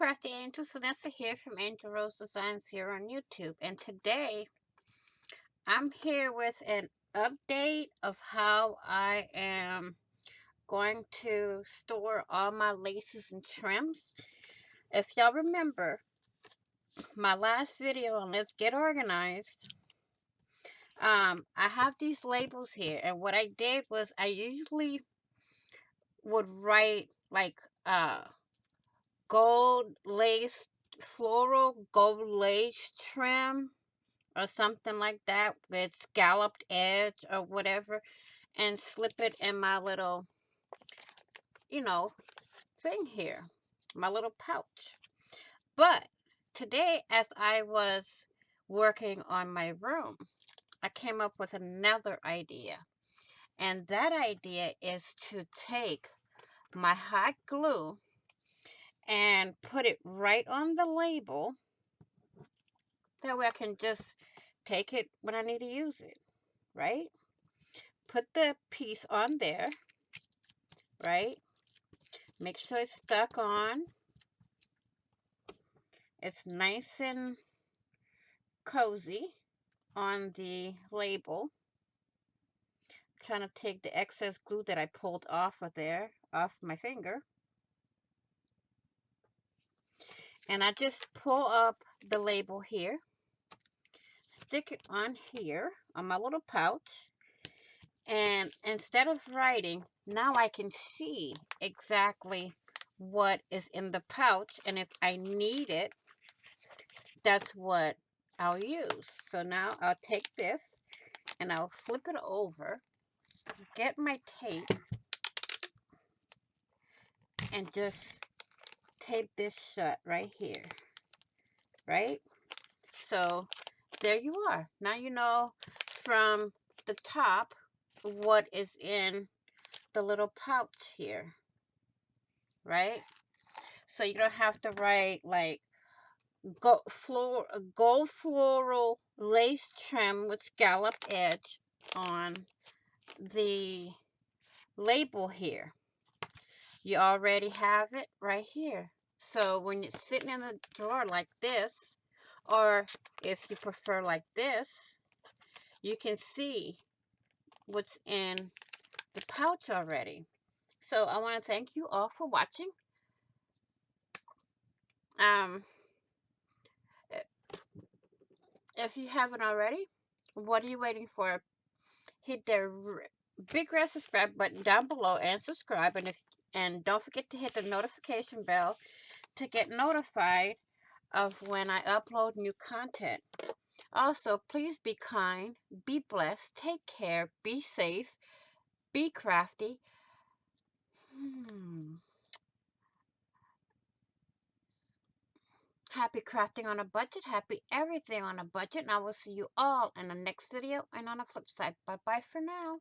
Crafty Angel, Vanessa here from Angel Rose Designs here on YouTube. And today I'm here with an update of how I am going to store all my laces and trims. If y'all remember my last video on Let's Get Organized, I have these labels here. And what I did was I usually would write like gold lace, floral gold lace trim or something like that with scalloped edge or whatever, and slip it in my little, you know, thing here, my little pouch. But today, as I was working on my room, I came up with another idea. And that idea is to take my hot glue and put it right on the label. That way I can just take it when I need to use it, right? Put the piece on there, right? Make sure it's stuck on. It's nice and cozy on the label. I'm trying to take the excess glue that I pulled off of there, off my finger. And I just pull up the label here, stick it on here on my little pouch. And instead of writing, now I can see exactly what is in the pouch. And if I need it, that's what I'll use. So now I'll take this and I'll flip it over, get my tape, and just tape this shut right here, right? So there you are. Now you know from the top what is in the little pouch here, right? So you don't have to write like gold floral lace trim with scalloped edge on the label here. You already have it right here. So when it's sitting in the drawer like this, or if you prefer like this, you can see what's in the pouch already. So I want to thank you all for watching. Um, if you haven't already, what are you waiting for? Hit the big red subscribe button down below and subscribe, and don't forget to hit the notification bell to get notified of when I upload new content. Also, please be kind, be blessed, take care, be safe, be crafty. Happy crafting on a budget, happy everything on a budget, and I will see you all in the next video and on the flip side. Bye-bye for now.